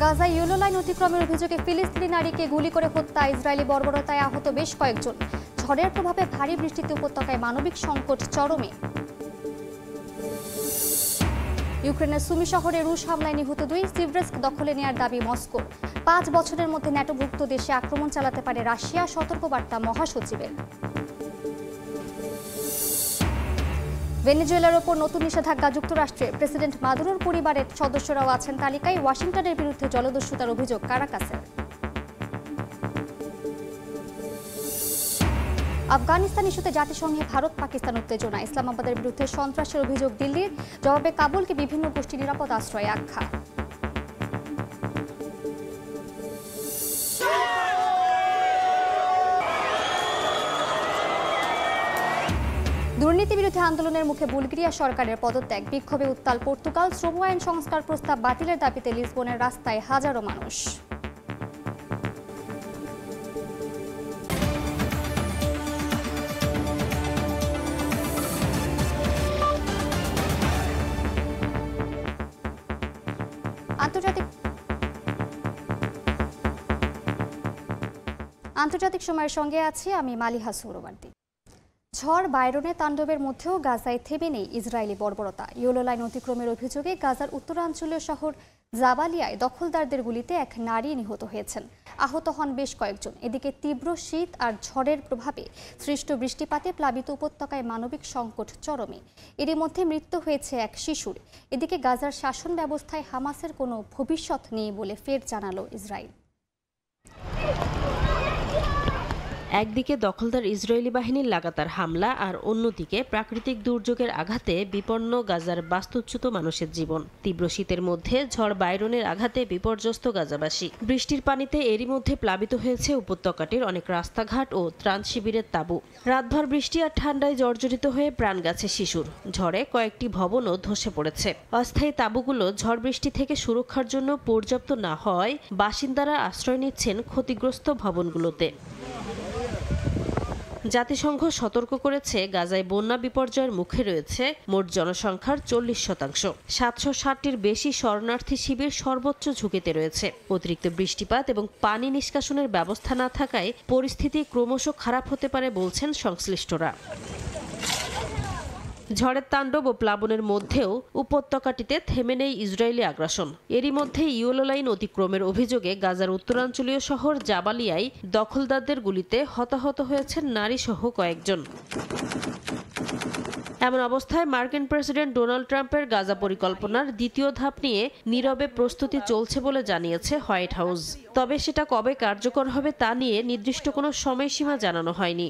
গাজায় yellow line অতিক্রমের অভিযোগে ফিলিস্তিনি নারীকে গুলি করে হত্যা, ইসরায়েলি বর্বরতায় আহত বেশ কয়েকজন। ঝড়ের প্রভাবে ভারী বৃষ্টিতে উপত্যকায় মানবিক সংকট চরমে। ইউক্রেনের সুমি শহরে রুশ হামলায় নিহত 2, সিভরেস্ক দখলে নেওয়ার দাবি মস্কোর। 5 বছরের মধ্যে ন্যাটোভুক্ত দেশে আক্রমণ চালাতে পারে রাশিয়া, সতর্কবার্তা মহাসচিবের। ভেনেজুয়েলার ওপর নতুন নিষেধাজ্ঞা যুক্তরাষ্ট্রে। প্রেসিডেন্ট মাদুরোর পরিবারের সদস্যরাও আছেন তালিকায়। ওয়াশিংটনের বিরুদ্ধে জলদস্যুতার অভিযোগ কারাকাসের। আফগানিস্তান ইস্যুতে জাতিসংঘে ভারত পাকিস্তান উত্তেজনা। ইসলামাবাদের বিরুদ্ধে সন্ত্রাসের অভিযোগ দিল্লির, জবাবে কাবুলকে বিভিন্ন গোষ্ঠী নিরাপদ আশ্রয়ে আখ্যা। দুর্নীতি বিরোধী আন্দোলনের মুখে বুলগেরিয়া সরকারের পদত্যাগ, বিক্ষোভে উত্তাল পর্তুগাল। শ্রম আইন সংস্কার প্রস্তাব বাতিলের দাবিতে লিসবনের রাস্তায় হাজারো মানুষ। আন্তর্জাতিক সময়ের সঙ্গে আছি আমি মালিহা সুরবার্দি। ঝড় বাইরনে তাণ্ডবের মধ্যেও গাজায় থেমে নেই ইসরায়েলি বর্বরতা। ইয়েলো লাইন অতিক্রমের অভিযোগে গাজার উত্তরাঞ্চলীয় শহর জাবালিয়ায় দখলদারদের গুলিতে এক নারী নিহত হয়েছেন, আহত হন বেশ কয়েকজন। এদিকে তীব্র শীত আর ঝড়ের প্রভাবে সৃষ্ট বৃষ্টিপাতে প্লাবিত উপত্যকায় মানবিক সংকট চরমে। এরই মধ্যে মৃত্যু হয়েছে এক শিশুর। এদিকে গাজার শাসন ব্যবস্থায় হামাসের কোনো ভবিষ্যৎ নেই বলে ফের জানালো ইসরায়েল। একদিকে দখলদার ইসরায়েলি বাহিনীর লাগাতার হামলা আর অন্যদিকে প্রাকৃতিক দুর্যোগের আঘাতে বিপন্ন গাজার বাস্তুচ্যুত মানুষের জীবন। তীব্র শীতের মধ্যে ঝড় বাইরনের আঘাতে বিপর্যস্ত গাজাবাসী। বৃষ্টির পানিতে এরই মধ্যে প্লাবিত হয়েছে উপত্যকাটির অনেক রাস্তাঘাট ও ত্রাণ শিবিরের তাঁবু। রাতভর বৃষ্টি আর ঠান্ডায় জর্জরিত হয়ে প্রাণ গেছে শিশুর। ঝড়ে কয়েকটি ভবনও ধসে পড়েছে। অস্থায়ী তাঁবুগুলো ঝড় বৃষ্টি থেকে সুরক্ষার জন্য পর্যাপ্ত না হওয়ায় বাসিন্দারা আশ্রয় নিচ্ছেন ক্ষতিগ্রস্ত ভবনগুলোতে। জাতিসংঘ সতর্ক করেছে, গাজায় বন্যা বিপর্যয়ের মুখে রয়েছে মোট জনসংখ্যার 40%। 760টির বেশি শরণার্থী শিবির সর্বোচ্চ ঝুঁকিতে রয়েছে। অতিরিক্ত বৃষ্টিপাত এবং পানি নিষ্কাশনের ব্যবস্থা না থাকায় পরিস্থিতি ক্রমশ খারাপ হতে পারে বলছেন সংশ্লিষ্টরা। ঝড়ের তাণ্ডব ও প্লাবনের মধ্যেও উপত্যকাটিতে থেমে নেই ইসরায়েলি আগ্রাসন। এরই মধ্যে ইয়েলো লাইন অতিক্রমের অভিযোগে গাজার উত্তরাঞ্চলীয় শহর জাবালিয়ায় দখলদারদের গুলিতে হতাহত হয়েছেন নারীসহ কয়েকজন। এমন অবস্থায় মার্কিন প্রেসিডেন্ট ডোনাল্ড ট্রাম্পের গাজা পরিকল্পনার দ্বিতীয় ধাপ নিয়ে নীরবে প্রস্তুতি চলছে বলে জানিয়েছে হোয়াইট হাউস। তবে সেটা কবে কার্যকর হবে তা নিয়ে নির্দিষ্ট কোনো সময়সীমা জানানো হয়নি।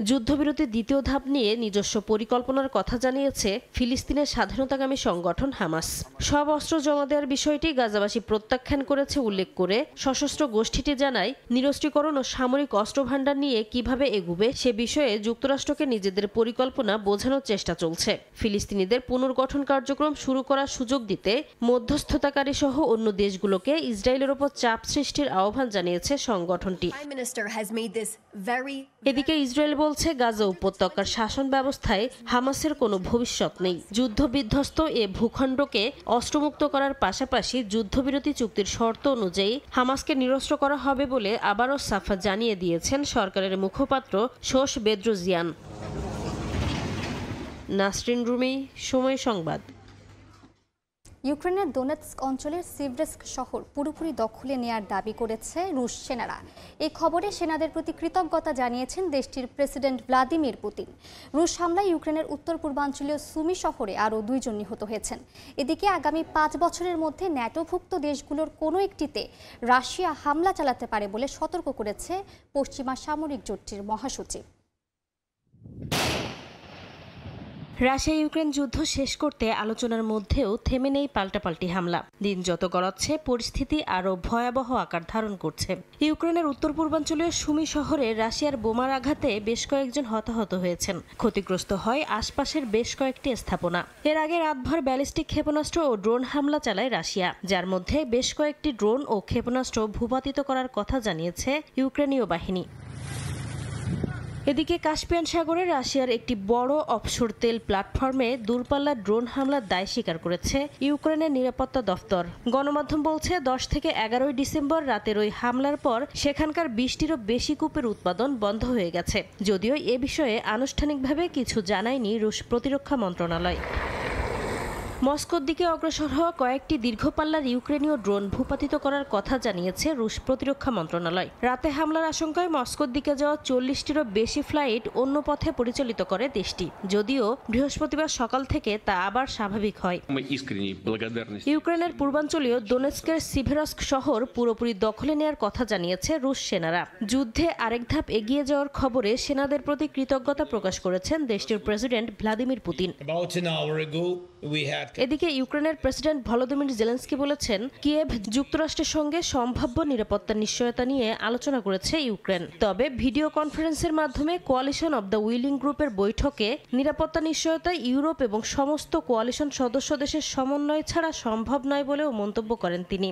যুদ্ধবিরতির দ্বিতীয় ধাপ নিয়ে নিজস্ব পরিকল্পনার কথা জানিয়েছে ফিলিস্তিনের স্বাধীনতাকামী সংগঠন হামাস। সব অস্ত্র জমা দেওয়ার বিষয়টি গাজাবাসী প্রত্যাখ্যান করেছে উল্লেখ করে সশস্ত্র গোষ্ঠীটি জানায়, নিরস্ত্রীকরণ ও সামরিক অস্ত্রভান্ডার নিয়ে কিভাবে এগুবে সে বিষয়ে যুক্তরাষ্ট্রকে নিজেদের পরিকল্পনা বোঝানোর চেষ্টা চলছে। ফিলিস্তিনিদের পুনর্গঠন কার্যক্রম শুরু করার সুযোগ দিতে মধ্যস্থতাকারী সহ অন্য দেশগুলোকে ইসরায়েলের ওপর চাপ সৃষ্টির আহ্বান জানিয়েছে সংগঠনটি। এদিকে ইসরায়েল বলছে, গাজা উপত্যকার শাসন ব্যবস্থায় হামাসের কোনো ভবিষ্যৎ নেই। যুদ্ধবিধ্বস্ত এ ভূখণ্ডকে অস্ত্রমুক্ত করার পাশাপাশি যুদ্ধবিরতি চুক্তির শর্ত অনুযায়ী হামাসকে নিরস্ত্র করা হবে বলে আবারও সাফা জানিয়ে দিয়েছেন সরকারের মুখপাত্র শোস বেদ্রোজিয়ান। নাসরিন রুমি, সময় সংবাদ। ইউক্রেনের দোনেৎস্ক অঞ্চলের সিভরেস্ক শহর পুরোপুরি দখলে নেয়ার দাবি করেছে রুশ সেনারা। এই খবরে সেনাদের প্রতি কৃতজ্ঞতা জানিয়েছেন দেশটির প্রেসিডেন্ট ভ্লাদিমির পুতিন। রুশ হামলায় ইউক্রেনের উত্তর পূর্বাঞ্চলীয় সুমি শহরে আরও 2 জন নিহত হয়েছেন। এদিকে আগামী 5 বছরের মধ্যে ন্যাটোভুক্ত দেশগুলোর কোনো একটিতে রাশিয়া হামলা চালাতে পারে বলে সতর্ক করেছে পশ্চিমা সামরিক জোটটির মহাসচিব। রাশিয়া ইউক্রেন যুদ্ধ শেষ করতে আলোচনার মধ্যেও থেমে নেই পাল্টাপাল্টি হামলা। দিন যত গড়াচ্ছে পরিস্থিতি আরও ভয়াবহ আকার ধারণ করছে। ইউক্রেনের উত্তর পূর্বাঞ্চলীয় সুমি শহরে রাশিয়ার বোমার আঘাতে বেশ কয়েকজন হতাহত হয়েছেন। ক্ষতিগ্রস্ত হয় আশপাশের বেশ কয়েকটি স্থাপনা। এর আগে রাতভর ব্যালিস্টিক ক্ষেপণাস্ত্র ও ড্রোন হামলা চালায় রাশিয়া, যার মধ্যে বেশ কয়েকটি ড্রোন ও ক্ষেপণাস্ত্র ভূপাতিত করার কথা জানিয়েছে ইউক্রেনীয় বাহিনী। এদিকে কাস্পিয়ান সাগরে রাশিয়ার একটি বড় অফশোর তেল প্ল্যাটফর্মে দূরপাল্লার ড্রোন হামলার দায় স্বীকার করেছে ইউক্রেনের নিরাপত্তা দফতর। গণমাধ্যম বলছে 10 থেকে 11 ডিসেম্বর রাতের ওই হামলার পর সেখানকার 20টিরও বেশি কূপের উৎপাদন বন্ধ হয়ে গেছে। যদিও এ বিষয়ে আনুষ্ঠানিকভাবে কিছু জানায়নি রুশ প্রতিরক্ষা মন্ত্রণালয়। মস্কোর দিকে অগ্রসর হওয়া কয়েকটি দীর্ঘপাল্লার ইউক্রেনীয় ড্রোন ভূপাতিত করার কথা জানিয়েছে রুশ প্রতিরক্ষা মন্ত্রণালয়। রাতে হামলার আশঙ্কায় মস্কোর দিকে যাওয়া 40টিরও বেশি ফ্লাইট অন্য পথে পরিচালিত করে দেশটি, যদিও বৃহস্পতিবার সকাল থেকে তা আবার স্বাভাবিক হয়। ইউক্রেনের পূর্বাঞ্চলীয় দোনেৎস্কের সিভেরস্ক শহর পুরোপুরি দখলে নেয়ার কথা জানিয়েছে রুশ সেনারা। যুদ্ধে আরেক ধাপ এগিয়ে যাওয়ার খবরে সেনাদের প্রতি কৃতজ্ঞতা প্রকাশ করেছেন দেশটির প্রেসিডেন্ট ভ্লাদিমির পুতিন। এদিকে ইউক্রেনের প্রেসিডেন্ট ভলোদিমির জেলেনস্কি বলেছেন, কিয়েভ যুক্তরাষ্ট্রের সঙ্গে সম্ভাব্য নিরাপত্তার নিশ্চয়তা নিয়ে আলোচনা করেছে ইউক্রেন। তবে ভিডিও কনফারেন্সের মাধ্যমে কোয়ালিশন অব দ্য উইলিং গ্রুপের বৈঠকে নিরাপত্তা নিশ্চয়তা ইউরোপ এবং সমস্ত কোয়ালিশন সদস্য দেশের সমন্বয় ছাড়া সম্ভব নয় বলেও মন্তব্য করেন তিনি।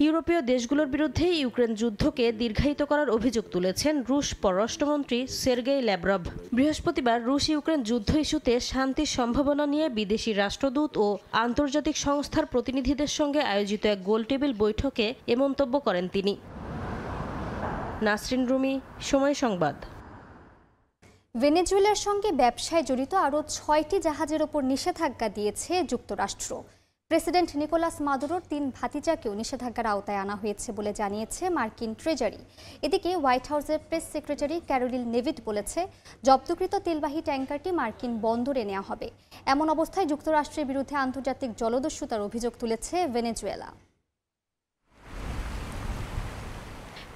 ইউরোপীয় দেশগুলোর বিরুদ্ধে ইউক্রেন যুদ্ধকে দীর্ঘায়িত করার অভিযোগ তুলেছেন রুশ পররাষ্ট্রমন্ত্রী সের্গেই ল্যাভরভ। বৃহস্পতিবার রুশ ইউক্রেন যুদ্ধ ইস্যুতে শান্তির সম্ভাবনা নিয়ে বিদেশি রাষ্ট্রদূত ও আন্তর্জাতিক সংস্থার প্রতিনিধিদের সঙ্গে আয়োজিত এক গোলটেবিল বৈঠকে এ মন্তব্য করেন তিনি। নাসরিন রুমি, সময় সংবাদ। ভেনেজুয়েলার সঙ্গে ব্যবসায় জড়িত আরও 6টি জাহাজের ওপর নিষেধাজ্ঞা দিয়েছে যুক্তরাষ্ট্র। প্রেসিডেন্ট নিকোলাস মাদুরোর 3 ভাতিজাকেও নিষেধাজ্ঞার আওতায় আনা হয়েছে বলে জানিয়েছে মার্কিন ট্রেজারি। এদিকে হোয়াইট হাউসের প্রেস সেক্রেটারি ক্যারোলিন লেভিট বলেছে, জব্দকৃত তেলবাহী ট্যাঙ্কারটি মার্কিন বন্দরে নেওয়া হবে। এমন অবস্থায় যুক্তরাষ্ট্রের বিরুদ্ধে আন্তর্জাতিক জলদস্যুতার অভিযোগ তুলেছে ভেনেজুয়েলা।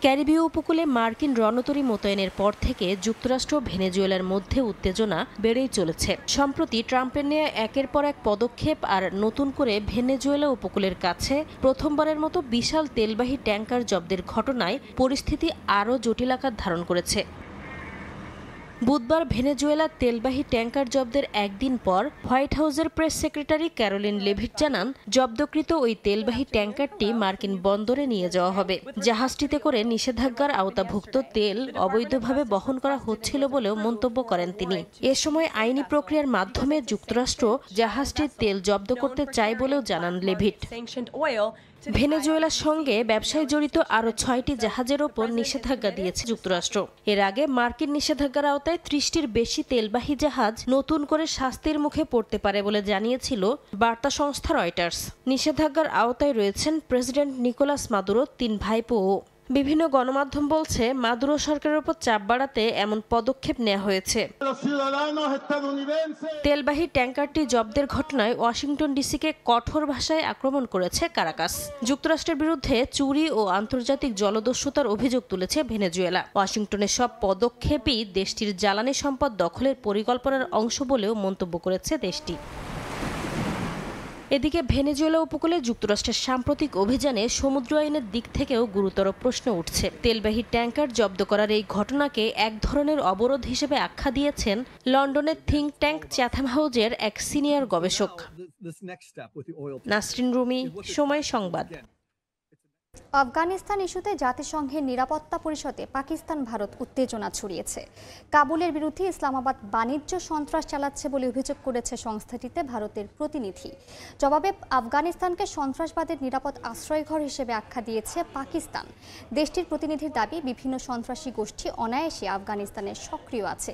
ক্যারিবীয় উপকূলে মার্কিন রণতরী মোতায়েনের পর থেকে যুক্তরাষ্ট্র ভেনেজুয়েলার মধ্যে উত্তেজনা বেড়েই চলেছে। সম্প্রতি ট্রাম্পের নেয়া একের পর এক পদক্ষেপ আর নতুন করে ভেনেজুয়েলা উপকূলের কাছে প্রথমবারের মতো বিশাল তেলবাহী ট্যাঙ্কার জব্দের ঘটনায় পরিস্থিতি আরও জটিল আকার ধারণ করেছে। বুধবার ভেনেজুয়েলার তেলবাহী ট্যাঙ্কার জব্দের একদিন পর হোয়াইট হাউসের প্রেস সেক্রেটারি ক্যারোলিন লেভিট জানান, জব্দকৃত ওই তেলবাহী ট্যাঙ্কারটি মার্কিন বন্দরে নিয়ে যাওয়া হবে। জাহাজটিতে করে নিষেধাজ্ঞার আওতাভুক্ত তেল অবৈধভাবে বহন করা হচ্ছিল বলেও মন্তব্য করেন তিনি। এ সময় আইনি প্রক্রিয়ার মাধ্যমে যুক্তরাষ্ট্র জাহাজটির তেল জব্দ করতে চায় বলেও জানান লেভিট। ভেনেজুয়েলার সঙ্গে ব্যবসায় জড়িত আরও 6টি জাহাজের ওপর নিষেধাজ্ঞা দিয়েছে যুক্তরাষ্ট্র। এর আগে মার্কিন নিষেধাজ্ঞার আওতায় 30টির বেশি তেলবাহী জাহাজ নতুন করে শাস্তির মুখে পড়তে পারে বলে জানিয়েছিল বার্তা সংস্থা রয়টার্স। নিষেধাজ্ঞার আওতায় রয়েছেন প্রেসিডেন্ট নিকোলাস মাদুরোর 3 ভাইপোও। বিভিন্ন গণমাধ্যম বলছে, মাদুরো সরকারের উপর চাপ বাড়াতে এমন পদক্ষেপ নেওয়া হয়েছে। তেলবাহী ট্যাঙ্কারটি জব্দের ঘটনায় ওয়াশিংটন ডিসিকে কঠোর ভাষায় আক্রমণ করেছে কারাকাস। যুক্তরাষ্ট্রের বিরুদ্ধে চুরি ও আন্তর্জাতিক জলদস্যুতার অভিযোগ তুলেছে ভেনেজুয়েলা। ওয়াশিংটনের সব পদক্ষেপই দেশটির জ্বালানি সম্পদ দখলের পরিকল্পনার অংশ বলেও মন্তব্য করেছে দেশটি। এদিকে ভেনেজুয়েলা উপকূলে যুক্তরাষ্ট্রের সাম্প্রতিক অভিযানে সমুদ্র আইনের দিক থেকেও গুরুতর প্রশ্ন উঠছে। তেলবাহী ট্যাঙ্কার জব্দ করার এই ঘটনাকে এক ধরনের অবরোধ হিসেবে আখ্যা দিয়েছেন লন্ডনের থিঙ্ক ট্যাঙ্ক চ্যাথাম হাউজের এক সিনিয়র গবেষক। নাসরিন রুমি, সময় সংবাদ। আফগানিস্তান ইস্যুতে জাতিসংঘের নিরাপত্তা পরিষদে পাকিস্তান ভারত উত্তেজনা ছড়িয়েছে। কাবুলের বিরুদ্ধে ইসলামাবাদ বাণিজ্য সন্ত্রাস চালাচ্ছে বলে অভিযোগ করেছে সংস্থাটিতে ভারতের প্রতিনিধি। জবাবে আফগানিস্তানকে সন্ত্রাসবাদের নিরাপদ আশ্রয়ঘর হিসেবে আখ্যা দিয়েছে পাকিস্তান। দেশটির প্রতিনিধির দাবি, বিভিন্ন সন্ত্রাসী গোষ্ঠী অনায়াসে আফগানিস্তানে সক্রিয় আছে।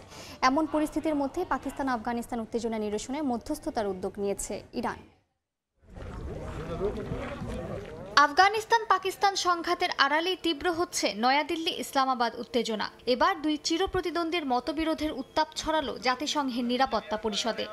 এমন পরিস্থিতির মধ্যে পাকিস্তান আফগানিস্তান উত্তেজনা নিরসনে মধ্যস্থতার উদ্যোগ নিয়েছে ইরান। আফগানিস্তান পাকিস্তান সংঘাতের আড়ালেই তীব্র হচ্ছে নয়াদিল্লি ইসলামাবাদ উত্তেজনা। এবার 2 চিরপ্রতিদ্বন্দ্বীর মতবিরোধের উত্তাপ ছড়ালো জাতিসংঘের নিরাপত্তা পরিষদে।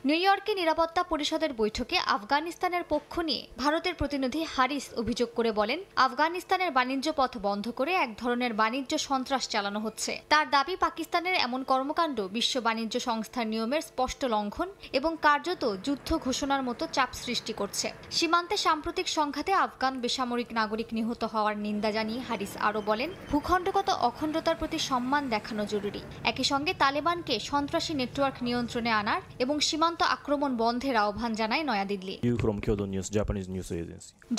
নিউ ইয়র্কে নিরাপত্তা পরিষদের বৈঠকে আফগানিস্তানের পক্ষ নিয়ে ভারতের প্রতিনিধি হারিস অভিযোগ করে বলেন, আফগানিস্তানের বাণিজ্য পথ বন্ধ করে এক ধরনের বাণিজ্য সন্ত্রাস চালানো হচ্ছে। তার দাবি, পাকিস্তানের এমন কর্মকাণ্ড বিশ্ব বাণিজ্য সংস্থার নিয়মের স্পষ্ট লঙ্ঘন এবং কার্যত যুদ্ধ ঘোষণার মতো চাপ সৃষ্টি করছে। সীমান্তে সাম্প্রতিক সংঘাতে আফগান বেসামরিক নাগরিক নিহত হওয়ার নিন্দা জানিয়ে হারিস আরও বলেন, ভূখণ্ডগত অখণ্ডতার প্রতি সম্মান দেখানো জরুরি। একই সঙ্গে তালেবানকে সন্ত্রাসী নেটওয়ার্ক নিয়ন্ত্রণে আনার এবং সীমান্ত আক্রমণ বন্ধের আহ্বান জানায় নয়াদিল্লি।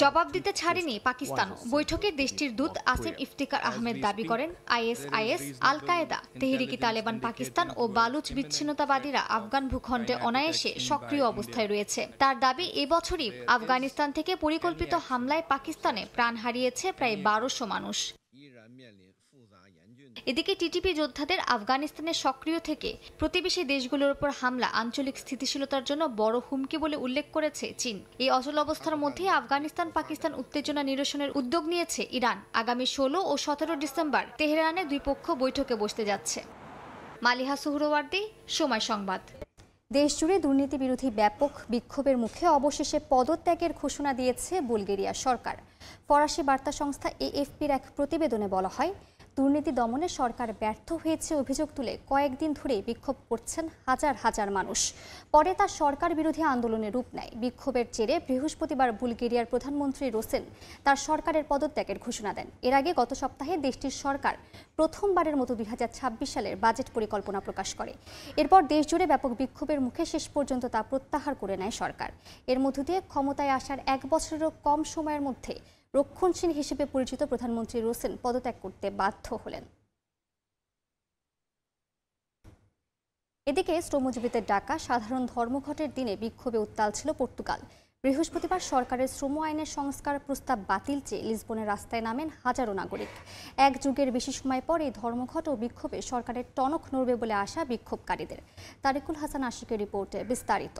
জবাব দিতে ছাড়েনি পাকিস্তানও। বৈঠকে দেশটির দূত আসিম ইফতিকার আহমেদ দাবি করেন, আইএসআইএস, আল কায়েদা, তেহরিকি তালেবান পাকিস্তান ও বালুচ বিচ্ছিন্নতাবাদীরা আফগান ভূখণ্ডে অনায়াসে সক্রিয় অবস্থায় রয়েছে। তার দাবি, এবছরই আফগানিস্তান থেকে পরিকল্পিত হামলায় পাকিস্তানে প্রাণ হারিয়েছে প্রায় 1200 মানুষ। এদিকে টিটিপি যোদ্ধাদের আফগানিস্তানের সক্রিয় থেকে প্রতিবেশী দেশগুলোর উপর হামলা আঞ্চলিক স্থিতিশীলতার জন্য বড় হুমকি বলে উল্লেখ করেছে চীন। এই অচল অবস্থার মধ্যে আফগানিস্তান পাকিস্তান উত্তেজনা নিরসনের উদ্যোগ নিয়েছে ইরান। আগামী 16 ও 17 ডিসেম্বর তেহরানে দুই পক্ষ বৈঠকে বসতে যাচ্ছে। মালিহা সুহরওয়ার্দী, সময় সংবাদ। দেশজুড়ে দুর্নীতি বিরোধী ব্যাপক বিক্ষোভের মুখে অবশেষে পদত্যাগের ঘোষণা দিয়েছে বুলগেরিয়া সরকার। ফরাসি বার্তা সংস্থা এএফপির এক প্রতিবেদনে বলা হয়, দুর্নীতি দমনে সরকার ব্যর্থ হয়েছে অভিযোগ তুলে কয়েকদিন ধরে বিক্ষোভ করছেন হাজার হাজার মানুষ। পরে তা সরকার বিরোধী আন্দোলনে রূপ নেয়। বিক্ষোভের জেরে বৃহস্পতিবার বুলগেরিয়ার প্রধানমন্ত্রী রোসেন তার সরকারের পদত্যাগের ঘোষণা দেন। এর আগে গত সপ্তাহে দেশটির সরকার প্রথমবারের মতো 2026 সালের বাজেট পরিকল্পনা প্রকাশ করে। এরপর দেশজুড়ে ব্যাপক বিক্ষোভের মুখে শেষ পর্যন্ত তা প্রত্যাহার করে নেয় সরকার। এর মধ্য দিয়ে ক্ষমতায় আসার 1 বছরেরও কম সময়ের মধ্যে রক্ষণশীল হিসেবে পরিচিত প্রধানমন্ত্রী রোসেন পদত্যাগ করতে বাধ্য হলেন। এদিকে শ্রমজীবীদের ডাকা সাধারণ ধর্মঘটের দিনে বিক্ষোভে উত্তাল ছিল পর্তুগাল। বৃহস্পতিবার সরকারের শ্রম আইনের সংস্কার প্রস্তাব বাতিল চেয়ে লিসবনের রাস্তায় নামেন হাজারো নাগরিক। 1 যুগের বেশি সময় পর এই ধর্মঘট ও বিক্ষোভে সরকারের টনক নড়বে বলে আশা বিক্ষোভকারীদের। তারিকুল হাসান আশিকের রিপোর্টে বিস্তারিত।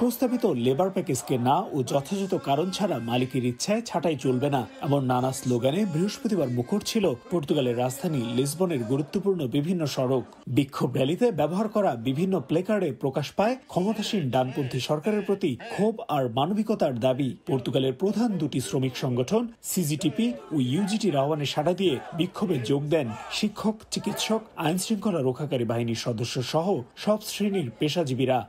প্রস্তাবিত লেবার প্যাকেজকে না ও যথাযথ কারণ ছাড়া মালিকের ইচ্ছায় ছাঁটাই চলবে না, এমন নানা স্লোগানে বৃহস্পতিবার মুখর ছিল পর্তুগালের রাজধানী লিসবনের গুরুত্বপূর্ণ বিভিন্ন সড়ক। বিক্ষোভ র্যালিতে ব্যবহার করা বিভিন্ন প্লেকার্ডে প্রকাশ পায় ক্ষমতাসীন ডানপন্থী সরকারের প্রতি ক্ষোভ আর মানবিকতার দাবি। পর্তুগালের প্রধান দুটি শ্রমিক সংগঠন সিজিটিপি ও ইউজিটির আহ্বানে সাড়া দিয়ে বিক্ষোভে যোগ দেন শিক্ষক, চিকিৎসক, আইন শৃঙ্খলা রক্ষাকারী বাহিনীর সদস্য সহ সব শ্রেণীর পেশাজীবীরা।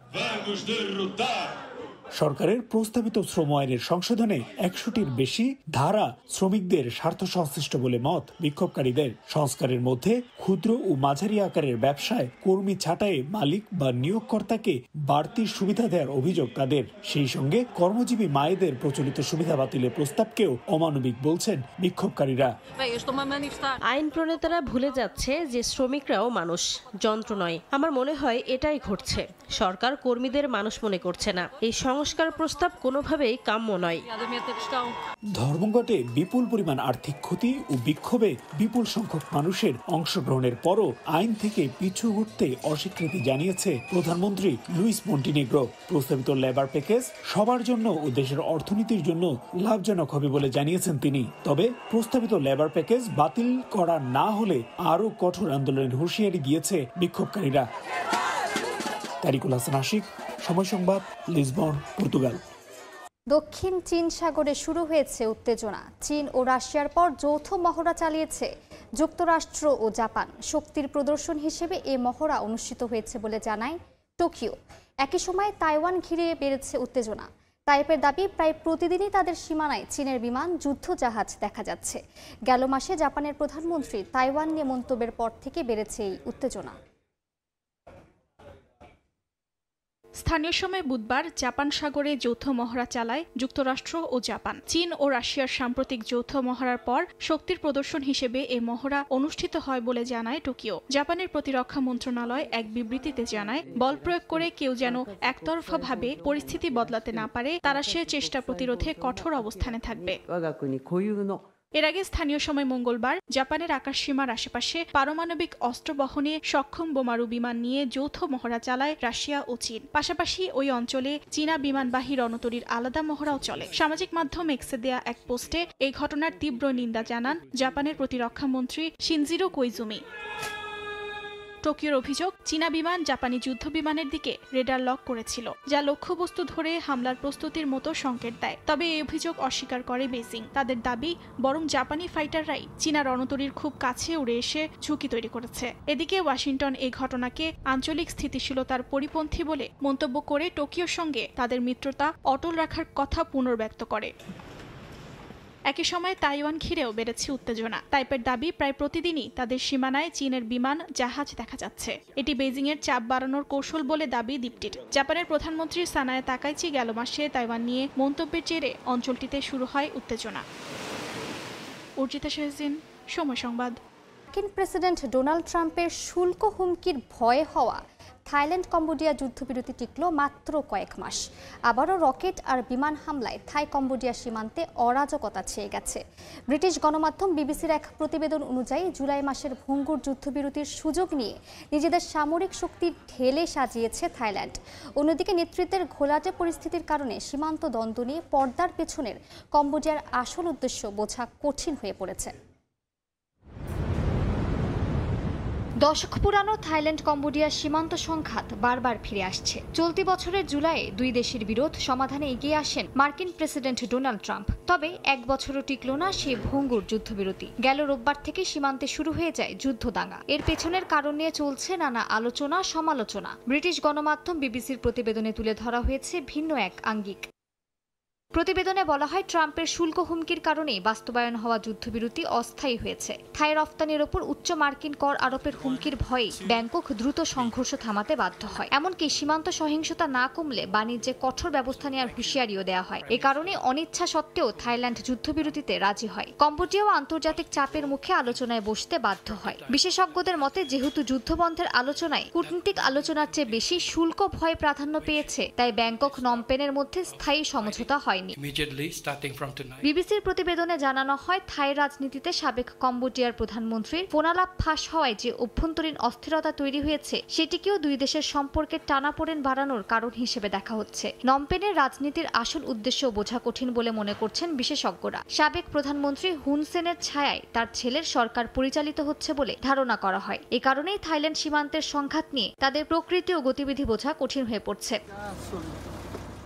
সরকারের প্রস্তাবিত শ্রম আইনের সংশোধনে 100টির বেশি ধারা শ্রমিকদের স্বার্থ সংশ্লিষ্ট বলে মত বিক্ষোভকারীদের। সংস্কারের মধ্যে ক্ষুদ্র ও মাঝারি আকারের ব্যবসায় কর্মী ছাঁটাইয়ে মালিক বা নিয়োগকর্তাকে বাড়তি সুবিধা দেওয়ার অভিযোগ তাদের। সেই সঙ্গে কর্মজীবী মায়েদের প্রচলিত সুবিধা বাতিলের প্রস্তাবকেও অমানবিক বলছেন বিক্ষোভকারীরা। আইন প্রণেতারা ভুলে যাচ্ছে যে শ্রমিকরাও মানুষ, যন্ত্র নয়। আমার মনে হয় এটাই ঘটছে। সরকার কর্মীদের মানুষ মনে করছে না। এই সংস্কার প্রস্তাব কোনোভাবেই কাম্য নয়। ধর্মঘটে বিপুল পরিমাণ আর্থিক ক্ষতি ও বিক্ষোভে বিপুল সংখ্যক মানুষের অংশগ্রহণের পরও আইন থেকে পিছু হটতে অস্বীকৃতি জানিয়েছে প্রধানমন্ত্রী লুইস মন্টিনেগ্রো। প্রস্তাবিত লেবার প্যাকেজ সবার জন্য ও দেশের অর্থনীতির জন্য লাভজনক হবে বলে জানিয়েছেন তিনি। তবে প্রস্তাবিত লেবার প্যাকেজ বাতিল করা না হলে আরও কঠোর আন্দোলনের হুঁশিয়ারি দিয়েছে বিক্ষোভকারীরা। তারিকুল হাসান আশিক, সময় সংবাদ, লিসবন, পর্তুগাল। দক্ষিণ চীন সাগরে শুরু হয়েছে উত্তেজনা। চীন ও রাশিয়ার পর যৌথ মহড়া চালিয়েছে যুক্তরাষ্ট্র ও জাপান। শক্তির প্রদর্শন হিসেবে এই মহড়া অনুষ্ঠিত হয়েছে বলে জানায় টোকিও। একই সময়ে তাইওয়ান ঘিরে বেড়েছে উত্তেজনা। তাইপের দাবি, প্রায় প্রতিদিনই তাদের সীমানায় চীনের বিমান, যুদ্ধজাহাজ দেখা যাচ্ছে। গেল মাসে জাপানের প্রধানমন্ত্রী তাইওয়ান নিয়ে মন্তব্যের পর থেকে বেড়েছে এই উত্তেজনা। স্থানীয় সময় বুধবার জাপান সাগরে যৌথ মহড়া চালায় যুক্তরাষ্ট্র ও জাপান। চীন ও রাশিয়ার সাম্প্রতিক যৌথ মহড়ার পর শক্তির প্রদর্শন হিসেবে এ মহড়া অনুষ্ঠিত হয় বলে জানায় টোকিও। জাপানের প্রতিরক্ষা মন্ত্রণালয় এক বিবৃতিতে জানায়, বল প্রয়োগ করে কেউ যেন একতরফাভাবে পরিস্থিতি বদলাতে না পারে, তারা সে চেষ্টা প্রতিরোধে কঠোর অবস্থানে থাকবে। এর আগে স্থানীয় সময় মঙ্গলবার জাপানের আকাশসীমার আশেপাশে পারমাণবিক অস্ত্র বহনে সক্ষম বোমারু বিমান নিয়ে যৌথ মহড়া চালায় রাশিয়া ও চীন। পাশাপাশি ওই অঞ্চলে চীনা বিমানবাহী রণতরীর আলাদা মহড়াও চলে। সামাজিক মাধ্যম এক্সে দেয়া এক পোস্টে এই ঘটনার তীব্র নিন্দা জানান জাপানের প্রতিরক্ষা মন্ত্রী শিনজিরো কোইজুমি। টোকিওর অভিযোগ, চীনা বিমান জাপানি যুদ্ধ বিমানের দিকে রেডার লক করেছিল, যা লক্ষ্যবস্তু ধরে হামলার প্রস্তুতির মতো সংকেত দেয়। তবে এই অভিযোগ অস্বীকার করে বেইজিং। তাদের দাবি, বরং জাপানি ফাইটাররাই চীনা রণতরীর খুব কাছে উড়ে এসে ঝুঁকি তৈরি করেছে। এদিকে ওয়াশিংটন এই ঘটনাকে আঞ্চলিক স্থিতিশীলতার পরিপন্থী বলে মন্তব্য করে টোকিওর সঙ্গে তাদের মিত্রতা অটল রাখার কথা পুনর্ব্যক্ত করে। একই সময় তাইওয়ান ঘিরেও বেড়েছে উত্তেজনা। তাইপের দাবি, প্রায় প্রতিদিনই তাদের সীমানায় চীনের বিমান, জাহাজ দেখা যাচ্ছে। এটি বেইজিংয়ের চাপ বাড়ানোর কৌশল বলে দাবি দ্বীপটির। জাপানের প্রধানমন্ত্রী সানায়ে তাকাইচি গেল মাসে তাইওয়ান নিয়ে মন্তব্যের জেরে অঞ্চলটিতে শুরু হয় উত্তেজনা। অর্জিতা শাহজিন, সময় সংবাদ। মার্কিন প্রেসিডেন্ট ডোনাল্ড ট্রাম্পের শুল্ক হুমকির ভয়ে হওয়া থাইল্যান্ড কম্বোডিয়া যুদ্ধবিরতি টিকল মাত্র কয়েক মাস। আবারও রকেট আর বিমান হামলায় থাই কম্বোডিয়া সীমান্তে অরাজকতা ছেয়ে গেছে। ব্রিটিশ গণমাধ্যম বিবিসির এক প্রতিবেদন অনুযায়ী জুলাই মাসের ভঙ্গুর যুদ্ধবিরতির সুযোগ নিয়ে নিজেদের সামরিক শক্তি ঢেলে সাজিয়েছে থাইল্যান্ড। অন্যদিকে নেতৃত্বের ঘোলাটে পরিস্থিতির কারণে সীমান্ত দ্বন্দ্ব নিয়ে পর্দার পেছনের কম্বোডিয়ার আসল উদ্দেশ্য বোঝা কঠিন হয়ে পড়েছে। দশক পুরানো থাইল্যান্ড কম্বোডিয়া সীমান্ত সংঘাত বারবার ফিরে আসছে। চলতি বছরের জুলাইয়ে দুই দেশের বিরোধ সমাধানে এগিয়ে আসেন মার্কিন প্রেসিডেন্ট ডোনাল্ড ট্রাম্প। তবে এক বছরও টিকল না সেই ভঙ্গুর যুদ্ধবিরতি। গেল রোববার থেকে সীমান্তে শুরু হয়ে যায় যুদ্ধদাঙ্গা। এর পেছনের কারণ নিয়ে চলছে নানা আলোচনা সমালোচনা। ব্রিটিশ গণমাধ্যম বিবিসির প্রতিবেদনে তুলে ধরা হয়েছে ভিন্ন এক আঙ্গিক। প্রতিবেদনে বলা হয়, ট্রাম্পের শুল্ক হুমকির কারণে বাস্তবায়ন হওয়া যুদ্ধবিরতি অস্থায়ী হয়েছে। থাই রফতানির ওপর উচ্চ মার্কিন কর আরোপের হুমকির ভয়ে ব্যাংকক দ্রুত সংঘর্ষ থামাতে বাধ্য হয়। এমনকি সীমান্ত সহিংসতা না কমলে বাণিজ্যে কঠোর ব্যবস্থা নেওয়ার হুঁশিয়ারিও দেওয়া হয়। এ কারণে অনিচ্ছা সত্ত্বেও থাইল্যান্ড যুদ্ধবিরতিতে রাজি হয়। কম্বোডিয়াও আন্তর্জাতিক চাপের মুখে আলোচনায় বসতে বাধ্য হয়। বিশেষজ্ঞদের মতে, যেহেতু যুদ্ধবন্ধের আলোচনায় কূটনৈতিক আলোচনার চেয়ে বেশি শুল্ক ভয় প্রাধান্য পেয়েছে, তাই ব্যাংকক নমপেনের মধ্যে স্থায়ী সমঝোতা হয়নি। বিবিসির প্রতিবেদনে জানানো হয়, থাই রাজনীতিতে সাবেক কম্বোডিয়ার প্রধানমন্ত্রীর ফোনালাপ ফাঁস হওয়ায় যে অভ্যন্তরীণ অস্থিরতা তৈরি হয়েছে, সেটিকেও দুই দেশের সম্পর্কের টানাপোড়েন বাড়ানোর কারণ হিসেবে দেখা হচ্ছে। নমপেনের রাজনীতির আসল উদ্দেশ্য বোঝা কঠিন বলে মনে করছেন বিশেষজ্ঞরা। সাবেক প্রধানমন্ত্রী হুন সেনের ছায়ায় তার ছেলের সরকার পরিচালিত হচ্ছে বলে ধারণা করা হয়। এ কারণেই থাইল্যান্ড সীমান্তের সংঘাত নিয়ে তাদের প্রকৃতি ও গতিবিধি বোঝা কঠিন হয়ে পড়ছে।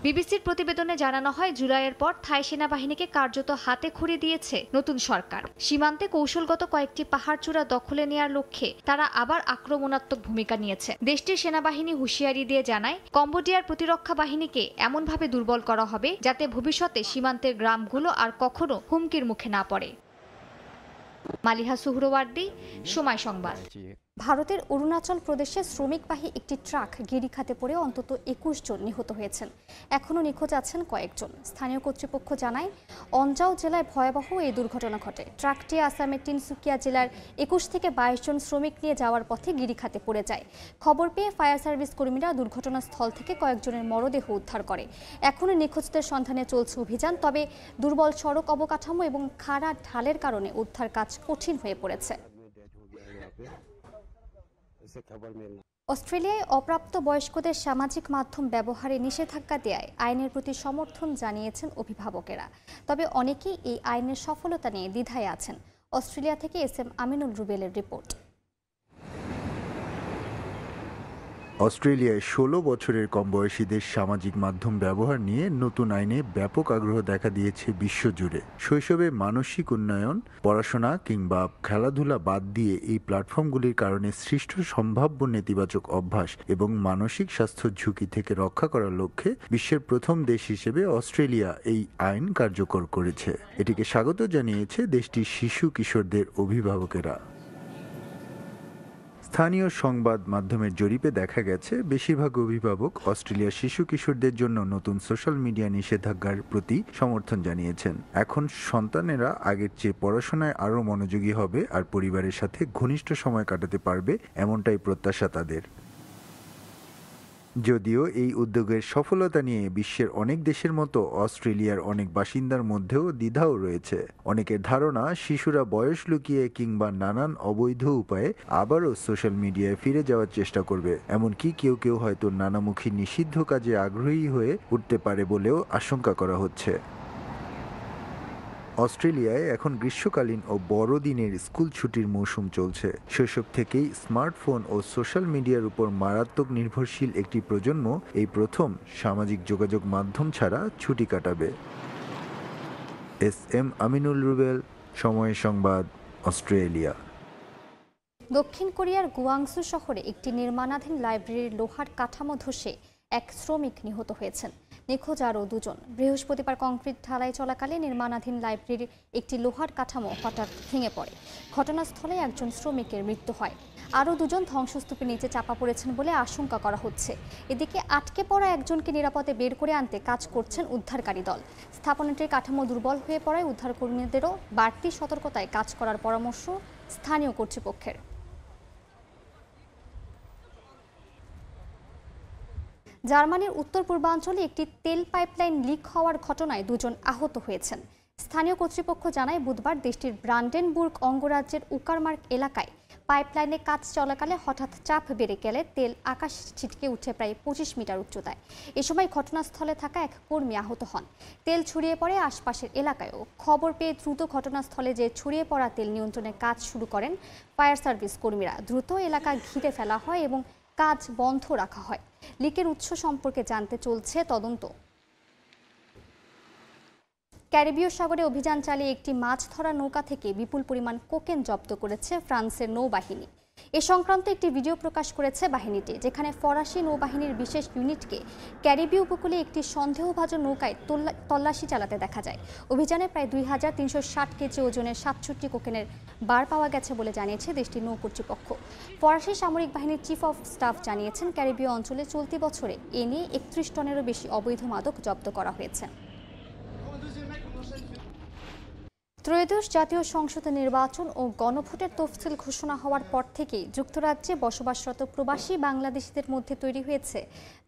বিবিসির প্রতিবেদনে জানানো হয়, জুলাইয়ের পর থাই সেনাবাহিনীকে কার্যত হাতে খড়ি দিয়েছে নতুন সরকার। সীমান্তে কৌশলগত কয়েকটি পাহাড়চূড়া দখলে নেয়ার লক্ষ্যে তারা আবার আক্রমণাত্মক ভূমিকা নিয়েছে। দেশটির সেনাবাহিনী হুঁশিয়ারি দিয়ে জানায়, কম্বোডিয়ার প্রতিরক্ষা বাহিনীকে এমনভাবে দুর্বল করা হবে যাতে ভবিষ্যতে সীমান্তের গ্রামগুলো আর কখনো হুমকির মুখে না পড়ে। মালিহা সুহরওয়ার্দী, সময় সংবাদ। ভারতের অরুণাচল প্রদেশে শ্রমিকবাহী একটি ট্রাক গিরিখাতে পড়ে অন্তত 21 জন নিহত হয়েছেন। এখনও নিখোঁজ আছেন কয়েকজন। স্থানীয় কর্তৃপক্ষ জানায়, অঞ্জাও জেলায় ভয়াবহ এই দুর্ঘটনা ঘটে। ট্রাকটি আসামের তিনসুকিয়া জেলার 21 থেকে 22 জন শ্রমিক নিয়ে যাওয়ার পথে গিরিখাতে পড়ে যায়। খবর পেয়ে ফায়ার সার্ভিস কর্মীরা দুর্ঘটনাস্থল থেকে কয়েকজনের মরদেহ উদ্ধার করে। এখনও নিখোঁজদের সন্ধানে চলছে অভিযান। তবে দুর্বল সড়ক অবকাঠামো এবং খাড়া ঢালের কারণে উদ্ধার কাজ কঠিন হয়ে পড়েছে। অস্ট্রেলিয়ায় অপ্রাপ্ত বয়স্কদের সামাজিক মাধ্যম ব্যবহারে নিষেধাজ্ঞা দেয়ায় আইনের প্রতি সমর্থন জানিয়েছেন অভিভাবকেরা। তবে অনেকেই এই আইনের সফলতা নিয়ে দ্বিধায় আছেন। অস্ট্রেলিয়া থেকে SM আমিনুল রুবেলের রিপোর্ট। অস্ট্রেলিয়ায় 16 বছরের কম বয়সীদের সামাজিক মাধ্যম ব্যবহার নিয়ে নতুন আইনে ব্যাপক আগ্রহ দেখা দিয়েছে বিশ্বজুড়ে। শৈশবে মানসিক উন্নয়ন, পড়াশোনা কিংবা খেলাধুলা বাদ দিয়ে এই প্ল্যাটফর্মগুলির কারণে সৃষ্ট সম্ভাব্য নেতিবাচক অভ্যাস এবং মানসিক স্বাস্থ্য ঝুঁকি থেকে রক্ষা করার লক্ষ্যে বিশ্বের প্রথম দেশ হিসেবে অস্ট্রেলিয়া এই আইন কার্যকর করেছে। এটিকে স্বাগত জানিয়েছে দেশটির শিশু কিশোরদের অভিভাবকেরা। স্থানীয় সংবাদ মাধ্যমের জরিপে দেখা গেছে, বেশিরভাগ অভিভাবক অস্ট্রেলিয়ার শিশু কিশোরদের জন্য নতুন সোশ্যাল মিডিয়া নিষেধাজ্ঞার প্রতি সমর্থন জানিয়েছেন। এখন সন্তানেরা আগের চেয়ে পড়াশোনায় আরও মনোযোগী হবে আর পরিবারের সাথে ঘনিষ্ঠ সময় কাটাতে পারবে, এমনটাই প্রত্যাশা তাদের। যদিও এই উদ্যোগের সফলতা নিয়ে বিশ্বের অনেক দেশের মতো অস্ট্রেলিয়ার অনেক বাসিন্দার মধ্যেও দ্বিধাও রয়েছে। অনেকের ধারণা, শিশুরা বয়স লুকিয়ে কিংবা নানান অবৈধ উপায়ে আবারও সোশ্যাল মিডিয়ায় ফিরে যাওয়ার চেষ্টা করবে। এমনকি কেউ কেউ হয়তো নানামুখী নিষিদ্ধ কাজে আগ্রহী হয়ে উঠতে পারে বলেও আশঙ্কা করা হচ্ছে। অস্ট্রেলিয়ায় এখন গ্রীষ্মকালীন ও বড়দিনের স্কুল ছুটির মৌসুম চলছে। শৈশব থেকেই স্মার্টফোন ও সোশ্যাল মিডিয়ার উপর মারাত্মক নির্ভরশীল একটি প্রজন্ম এই প্রথম সামাজিক যোগাযোগ মাধ্যম ছাড়া ছুটি কাটাবে। SM আমিনুল রুবেল, সময় সংবাদ, অস্ট্রেলিয়া। দক্ষিণ কোরিয়ার গুয়াংজু শহরে একটি নির্মাণাধীন লাইব্রেরির লোহার কাঠামো ধসে এক শ্রমিক নিহত হয়েছেন। নিখোঁজ আরও 2 জন। বৃহস্পতিবার কংক্রিট ঢালাই চলাকালে নির্মাণাধীন লাইব্রেরির একটি লোহার কাঠামো হঠাৎ ভেঙে পড়ে। ঘটনাস্থলে একজন শ্রমিকের মৃত্যু হয়। আরও 2 জন ধ্বংসস্তূপের নিচে চাপা পড়েছেন বলে আশঙ্কা করা হচ্ছে। এদিকে আটকে পড়া একজনকে নিরাপদে বের করে আনতে কাজ করছেন উদ্ধারকারী দল। স্থাপনাটির কাঠামো দুর্বল হয়ে পড়ায় উদ্ধারকর্মীদেরও বাড়তি সতর্কতায় কাজ করার পরামর্শ স্থানীয় কর্তৃপক্ষের। জার্মানির উত্তর পূর্বাঞ্চলে একটি তেল পাইপলাইন লিক হওয়ার ঘটনায় 2 জন আহত হয়েছেন। স্থানীয় কর্তৃপক্ষ জানায় বুধবার দেশটির ব্রান্ডেনবুর্গ অঙ্গরাজ্যের উকারমার্ক এলাকায় পাইপলাইনে কাজ চলাকালে হঠাৎ চাপ বেড়ে গেলে তেল আকাশ ছিটকে উঠে প্রায় 25 মিটার উচ্চতায়। এ সময় ঘটনাস্থলে থাকা এক কর্মী আহত হন। তেল ছড়িয়ে পড়ে আশপাশের এলাকায়ও। খবর পেয়ে দ্রুত ঘটনাস্থলে যে ছড়িয়ে পড়া তেল নিয়ন্ত্রণের কাজ শুরু করেন ফায়ার সার্ভিস কর্মীরা। দ্রুত এলাকা ঘিরে ফেলা হয় এবং কাজ বন্ধ রাখা হয়। লিকের উৎস সম্পর্কে জানতে চলছে তদন্ত। ক্যারিবীয় সাগরে অভিযান চালিয়ে একটি মাছ ধরা নৌকা থেকে বিপুল পরিমাণ কোকেন জব্দ করেছে ফ্রান্সের নৌবাহিনী। এ সংক্রান্ত একটি ভিডিও প্রকাশ করেছে বাহিনীটি, যেখানে ফরাসি নৌবাহিনীর বিশেষ ইউনিটকে ক্যারিবীয় উপকূলে একটি সন্দেহভাজন নৌকায় তল্লাশি চালাতে দেখা যায়। অভিযানে প্রায় 2360 কেজি ওজনের 67 কোকেনের বার পাওয়া গেছে বলে জানিয়েছে দেশটির নৌ কর্তৃপক্ষ। ফরাসি সামরিক বাহিনীর চিফ অফ স্টাফ জানিয়েছেন, ক্যারিবীয় অঞ্চলে চলতি বছরে এ নিয়ে 31 টনেরও বেশি অবৈধ মাদক জব্দ করা হয়েছে। ত্রয়োদশ জাতীয় সংসদের নির্বাচন ও গণভোটের তফসিল ঘোষণা হওয়ার পর থেকেই যুক্তরাজ্যে বসবাসরত প্রবাসী বাংলাদেশিদের মধ্যে তৈরি হয়েছে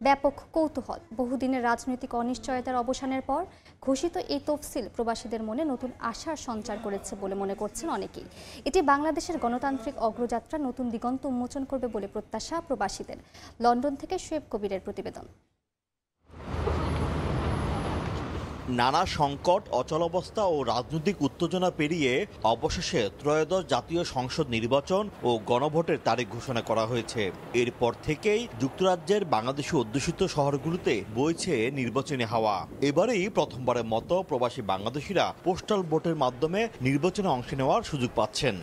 ব্যাপক কৌতূহল। বহুদিনের রাজনৈতিক অনিশ্চয়তার অবসানের পর ঘোষিত এই তফসিল প্রবাসীদের মনে নতুন আশার সঞ্চার করেছে বলে মনে করছেন অনেকেই। এটি বাংলাদেশের গণতান্ত্রিক অগ্রযাত্রা নতুন দিগন্ত উন্মোচন করবে বলে প্রত্যাশা প্রবাসীদের। লন্ডন থেকে শোয়েব কবিরের প্রতিবেদন। নানা সংকট, অচলাবস্থা ও রাজনৈতিক উত্তেজনা পেরিয়ে অবশেষে ত্রয়োদশ জাতীয় সংসদ নির্বাচন ও গণভোটের তারিখ ঘোষণা করা হয়েছে। এরপর থেকেই যুক্তরাজ্যের বাংলাদেশি অধ্যুষিত শহরগুলোতে বইছে নির্বাচনী হাওয়া। এবারেই প্রথমবারের মতো প্রবাসী বাংলাদেশিরা পোস্টাল ভোটের মাধ্যমে নির্বাচনে অংশ নেওয়ার সুযোগ পাচ্ছেন।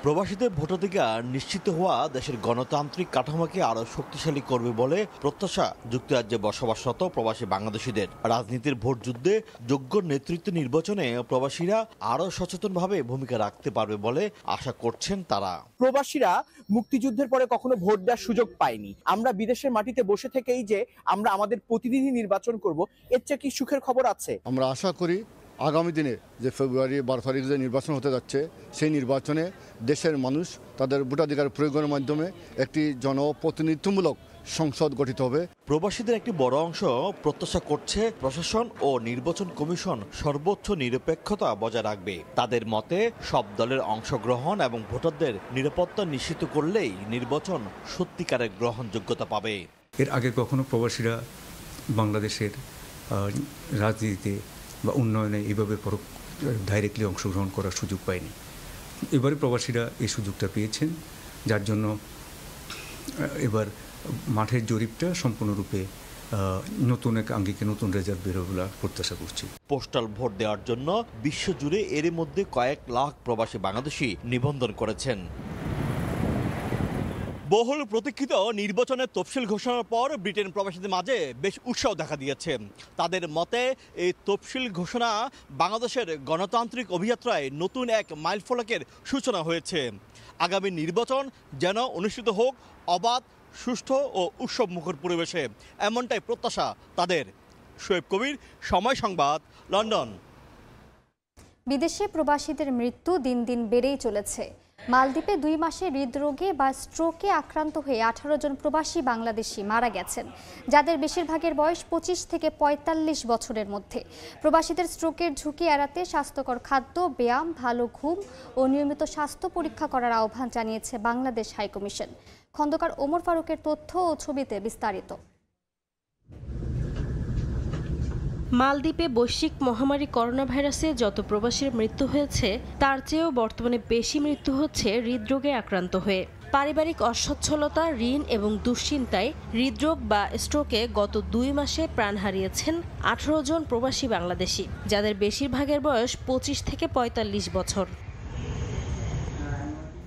প্রবাসীদের ভোটাধিকার নিশ্চিত হওয়া দেশের গণতান্ত্রিক কাঠামোকে আরও শক্তিশালী করবে বলে প্রত্যাশা যুক্তরাজ্যে বসবাসরত প্রবাসী বাংলাদেশিদের। রাজনীতির ভোট যুদ্ধে যোগ্য নেতৃত্ব নির্বাচনে প্রবাসীরা আরও সচেতনভাবে ভূমিকা রাখতে পারবে বলে আশা করছেন তারা। প্রবাসীরা মুক্তিযুদ্ধের পরে কখনো ভোট দেওয়ার সুযোগ পায়নি। আমরা বিদেশের মাটিতে বসে থেকেই যে আমরা আমাদের প্রতিনিধি নির্বাচন করব, এর চেয়ে কি সুখের খবর আছে? আমরা আশা করি আগামী দিনে যে ফেব্রুয়ারি 12 তারিখ যে নির্বাচন হতে যাচ্ছে, সেই নির্বাচনে দেশের মানুষ তাদের ভোটাধিকার প্রয়োগের মাধ্যমে একটি জনপ্রতিনিধিত্বমূলক সংসদ গঠিত হবে। প্রবাসীদের একটি বড় অংশ প্রত্যাশা করছে প্রশাসন ও নির্বাচন কমিশন সর্বোচ্চ নিরপেক্ষতা বজায় রাখবে। তাদের মতে সব দলের অংশগ্রহণ এবং ভোটারদের নিরাপত্তা নিশ্চিত করলেই নির্বাচন সত্যিকারের গ্রহণযোগ্যতা পাবে। এর আগে কখনো প্রবাসীরা বাংলাদেশের রাজনীতিতে বা উন্নয়নে এইভাবে ডাইরেক্টলি অংশগ্রহণ করার সুযোগ পায়নি। এবারে প্রবাসীরা এই সুযোগটা পেয়েছেন, যার জন্য এবার মাঠের জরিপটা সম্পূর্ণরূপে নতুন এক আঙ্গিকে নতুন রেজাল্ট বের হবে প্রত্যাশা করছি। পোস্টাল ভোট দেওয়ার জন্য বিশ্বজুড়ে এর মধ্যে কয়েক লাখ প্রবাসী বাংলাদেশি নিবন্ধন করেছেন। বহুল প্রতীক্ষিত নির্বাচনের তফসিল ঘোষণার পর ব্রিটেন প্রবাসীদের মাঝে বেশ উৎসাহ দেখা দিয়েছে। তাদের মতে এই তফসিল ঘোষণা বাংলাদেশের গণতান্ত্রিক অভিযাত্রায় নতুন এক মাইলফলকের সূচনা হয়েছে। আগামী নির্বাচন যেন অনুষ্ঠিত হোক অবাধ, সুষ্ঠু ও উৎসবমুখর পরিবেশে, এমনটাই প্রত্যাশা তাদের। শোয়েব কবির, সময় সংবাদ, লন্ডন। বিদেশে প্রবাসীদের মৃত্যু দিন দিন বেড়েই চলেছে। মালদ্বীপে 2 মাসে হৃদরোগে বা স্ট্রোকে আক্রান্ত হয়ে 18 জন প্রবাসী বাংলাদেশি মারা গেছেন, যাদের বেশিরভাগের বয়স 25 থেকে 45 বছরের মধ্যে। প্রবাসীদের স্ট্রোকের ঝুঁকি এড়াতে স্বাস্থ্যকর খাদ্য, ব্যায়াম, ভালো ঘুম ও নিয়মিত স্বাস্থ্য পরীক্ষা করার আহ্বান জানিয়েছে বাংলাদেশ হাইকমিশন। খন্দকার ওমর ফারুকের তথ্য ও ছবিতে বিস্তারিত। মালদ্বীপে বৈশ্বিক মহামারী করোনা ভাইরাসে যত প্রবাসীর মৃত্যু হয়েছে, তার চেয়েও বর্তমানে বেশি মৃত্যু হচ্ছে হৃদরোগে আক্রান্ত হয়ে। পারিবারিক অসচ্ছলতা, ঋণ এবং দুশ্চিন্তায় হৃদরোগ বা স্ট্রোকে গত 2 মাসে প্রাণ হারিয়েছেন 18 জন প্রবাসী বাংলাদেশি, যাদের বেশিরভাগের বয়স 25 থেকে 45 বছর।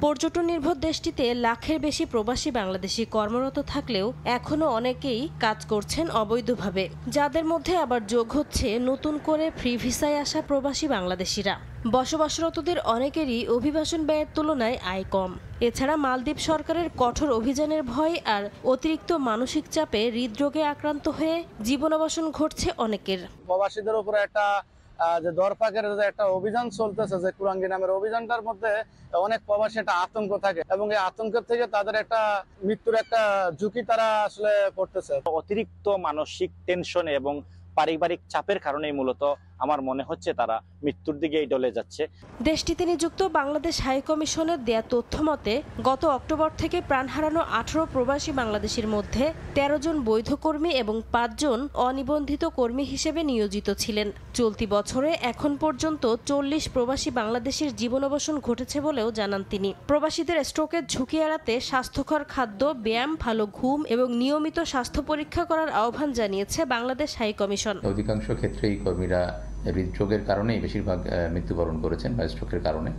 পর্যটন নির্ভর দেশটিতে লাখের বেশি প্রবাসী বাংলাদেশি কর্মরত থাকলেও এখনও অনেকেই কাজ করছেন অবৈধভাবে, যাদের মধ্যে আবার যোগ হচ্ছে নতুন করে ফ্রি ভিসায় আসা প্রবাসী বাংলাদেশিরা। বসবাসরতদের অনেকেরই অভিবাসন ব্যয়ের তুলনায় আয় কম। এছাড়া মালদ্বীপ সরকারের কঠোর অভিযানের ভয় আর অতিরিক্ত মানসিক চাপে হৃদরোগে আক্রান্ত হয়ে জীবনাবসান ঘটছে অনেকের। প্রবাসীদের উপরে একটা যে দরপাকের যে একটা অভিযান চলতেছে, যে কুরাঙ্গি নামের অভিযানটার মধ্যে অনেক প্রবাসী একটা আতঙ্ক থাকে এবং এই আতঙ্কের থেকে তাদের একটা মৃত্যুর একটা ঝুঁকি তারা আসলে পড়তেছে। অতিরিক্ত মানসিক টেনশনে এবং পারিবারিক চাপের কারণেই মূলত আমার মনে হচ্ছে তারা মৃত্যুর দিকে ডলে যাচ্ছে। দেশটিতে নিযুক্ত বাংলাদেশ হাই কমিশনের দেয়া তথ্য মতে গত অক্টোবর থেকে প্রাণ হারানো 18 প্রবাসী বাংলাদেশের মধ্যে 13 জন বৈধ কর্মী এবং 5 জন অনিবন্ধিত কর্মী হিসেবে নিয়োজিত ছিলেন। চলতি বছরে এখন পর্যন্ত 40 প্রবাসী বাংলাদেশের জীবনাবসান ঘটেছে বলেও জানান তিনি। প্রবাসীদের স্ট্রোকের ঝুঁকি এড়াতে স্বাস্থ্যকর খাদ্য, ব্যায়াম, ভালো ঘুম এবং নিয়মিত স্বাস্থ্য পরীক্ষা করার আহ্বান জানিয়েছে বাংলাদেশ হাই কমিশন। অধিকাংশ ক্ষেত্রেই কর্মীরা হৃদরোগের কারণেই বেশিরভাগ মৃত্যুবরণ করেছেন বা স্ট্রোকের কারণে।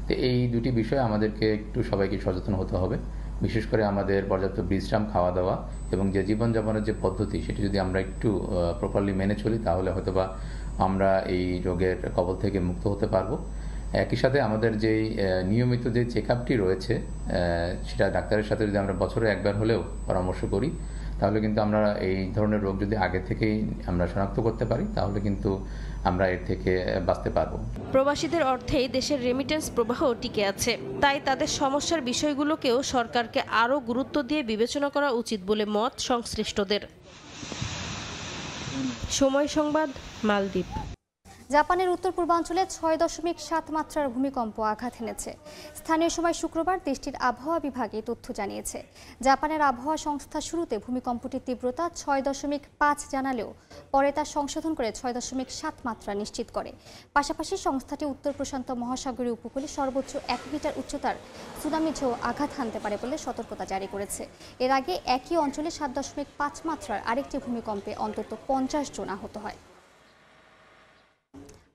তো এই দুটি বিষয়ে আমাদেরকে একটু সবাইকে সচেতন হতে হবে। বিশেষ করে আমাদের পর্যাপ্ত বিশ্রাম, খাওয়া দাওয়া এবং যে জীবনযাপনের যে পদ্ধতি সেটি যদি আমরা একটু প্রপারলি মেনে চলি তাহলে হয়তোবা আমরা এই রোগের কবল থেকে মুক্ত হতে পারবো। একই সাথে আমাদের যেই নিয়মিত যে চেক আপটি রয়েছে সেটা ডাক্তারের সাথে যদি আমরা বছরে একবার হলেও পরামর্শ করি তাহলে কিন্তু আমরা এই ধরনের রোগ যদি আগে থেকেই আমরা শনাক্ত করতে পারি তাহলে কিন্তু আমরা এর থেকে বাঁচতে পারবো। প্রবাসীদের অর্থেই দেশের রেমিটেন্স প্রবাহ টিকে আছে, তাই তাদের সমস্যার বিষয়গুলোকেও সরকারকে আরও গুরুত্ব দিয়ে বিবেচনা করা উচিত বলে মত সংশ্লিষ্টদের। সময় সংবাদ, মালদ্বীপ। জাপানের উত্তর পূর্বাঞ্চলে 6.7 মাত্রার ভূমিকম্প আঘাত এনেছে। স্থানীয় সময় শুক্রবার দেশটির আবহাওয়া বিভাগে তথ্য জানিয়েছে। জাপানের আবহাওয়া সংস্থা শুরুতে ভূমিকম্পটির তীব্রতা 6.5 জানালেও পরে তা সংশোধন করে 6.7 মাত্রা নিশ্চিত করে। পাশাপাশি সংস্থাটি উত্তর প্রশান্ত মহাসাগরীয় উপকূলে সর্বোচ্চ 1 মিটার উচ্চতার সুনামি ঝোঁ আঘাত হানতে পারে বলে সতর্কতা জারি করেছে। এর আগে একই অঞ্চলে 7.5 মাত্রার আরেকটি ভূমিকম্পে অন্তত 50 জন আহত হয়।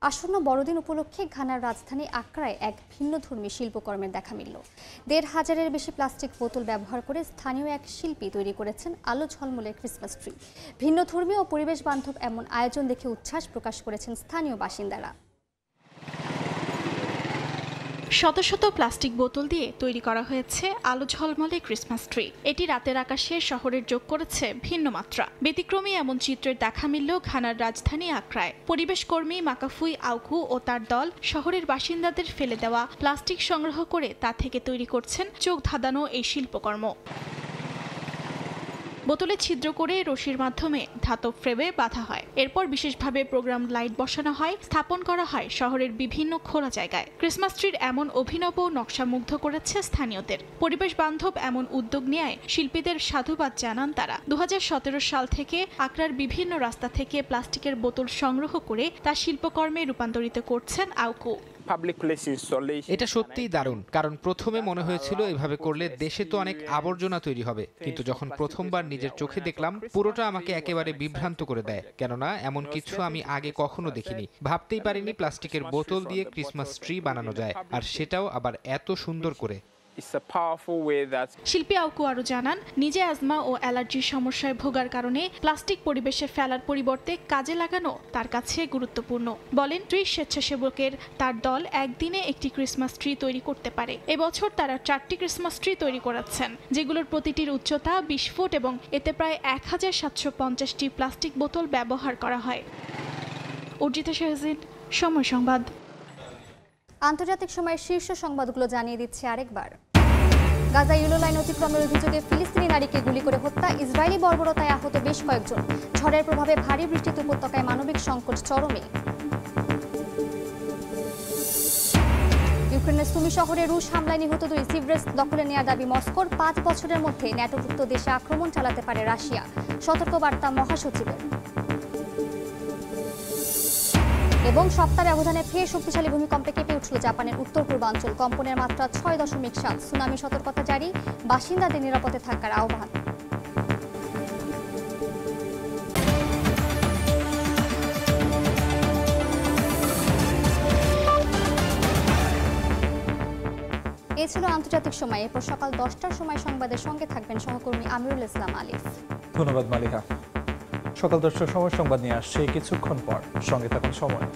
আসন্ন বড়দিন উপলক্ষে ঘানার রাজধানী আক্রায় এক ভিন্নধর্মী শিল্পকর্মের দেখা মিলল। 1,500-এর বেশি প্লাস্টিক বোতল ব্যবহার করে স্থানীয় এক শিল্পী তৈরি করেছেন আলো ঝলমলে ক্রিসমাস ট্রি। ভিন্নধর্মী ও পরিবেশ বান্ধব এমন আয়োজন দেখে উচ্ছ্বাস প্রকাশ করেছেন স্থানীয় বাসিন্দারা। শত শত প্লাস্টিক বোতল দিয়ে তৈরি করা হয়েছে আলো ঝলমলে ক্রিসমাস ট্রি। এটি রাতের আকাশে শহরের যোগ করেছে ভিন্ন মাত্রা। ব্যতিক্রমী এমন চিত্রের দেখা মিলল ঘানার রাজধানী আক্রায়। পরিবেশ কর্মী মাকাফুই আউকু ও তার দল শহরের বাসিন্দাদের ফেলে দেওয়া প্লাস্টিক সংগ্রহ করে তা থেকে তৈরি করছেন চোখ ধাঁধানো এই শিল্পকর্ম। বোতলে ছিদ্র করে রশির মাধ্যমে ধাতব ফ্রেমে বাঁধা হয়। এরপর বিশেষভাবে প্রোগ্রাম লাইট বসানো হয়, স্থাপন করা হয় শহরের বিভিন্ন খোলা জায়গায়। ক্রিসমাস ট্রির এমন অভিনব নকশা মুগ্ধ করেছে স্থানীয়দের। পরিবেশ বান্ধব এমন উদ্যোগ নেয় শিল্পীদের সাধুবাদ জানান তারা। 2017 সাল থেকে আক্রার বিভিন্ন রাস্তা থেকে প্লাস্টিকের বোতল সংগ্রহ করে তা শিল্পকর্মে রূপান্তরিত করছেন আউকু। এটা সত্যিই দারুণ, কারণ প্রথমে মনে হয়েছিল এভাবে করলে দেশে তো অনেক আবর্জনা তৈরি হবে, কিন্তু যখন প্রথমবার নিজের চোখে দেখলাম পুরোটা আমাকে একেবারে বিভ্রান্ত করে দেয়। কেননা এমন কিছু আমি আগে কখনো দেখিনি। ভাবতেই পারিনি প্লাস্টিকের বোতল দিয়ে ক্রিসমাস ট্রি বানানো যায়, আর সেটাও আবার এত সুন্দর করে। শিল্পী আউকু আরো জানান, নিজে অ্যাজমা ও অ্যালার্জির সমস্যায় ভোগার কারণে প্লাস্টিক পরিবেশে ফেলার পরিবর্তে কাজে লাগানো তার কাছে গুরুত্বপূর্ণ। বলেন 30 স্বেচ্ছাসেবকের তার দল একদিনে একটি ক্রিসমাস ট্রি তৈরি করতে পারে। এবছর তারা 4টি ক্রিসমাস ট্রি তৈরি করাচ্ছেন, যেগুলোর প্রতিটির উচ্চতা 20 ফুট এবং এতে প্রায় 1750টি প্লাস্টিক বোতল ব্যবহার করা হয়। অর্জিতা শাহজিন, সময় সংবাদ। আন্তর্জাতিক সময়ের শীর্ষ সংবাদগুলো জানিয়ে দিচ্ছে আরেকবার। গাজা ইয়েলো লাইন অতিক্রমের অভিযোগে ফিলিস্তিনি নারীকে গুলি করে হত্যা, ইসরায়েলি বর্বরতায় আহত বেশ কয়েকজন। ঝড়ের প্রভাবে ভারী বৃষ্টিতে উপত্যকায় মানবিক সংকট চরমে। ইউক্রেনের সুমি শহরে রুশ হামলায় নিহত 2 সিভরেস্ট দখলে নেওয়ার দাবি মস্কোর। 5 বছরের মধ্যে ন্যাটোভুক্ত দেশে আক্রমণ চালাতে পারে রাশিয়া, সতর্কবার্তা মহাসচিবের। এবং সপ্তাহ ব্যবধানে ফের শক্তিশালী ভূমিকম্পে কেঁপে উঠল জাপানের উত্তর পূর্বাঞ্চল। কম্পনের মাত্রা 6.7। সুনামি সতর্কতা জারি, বাসিন্দাদের নিরাপদে থাকার আহ্বান। এই ছিল আন্তর্জাতিক সময়। এরপর সকাল 10টার সময় সংবাদের সঙ্গে থাকবেন সহকর্মী আমিরুল ইসলাম আলিফ। ধন্যবাদ মালিহা। সকাল 10টার সময় সংবাদ নিয়ে আসছে কিছুক্ষণ পর, সঙ্গে থাকুন সময়।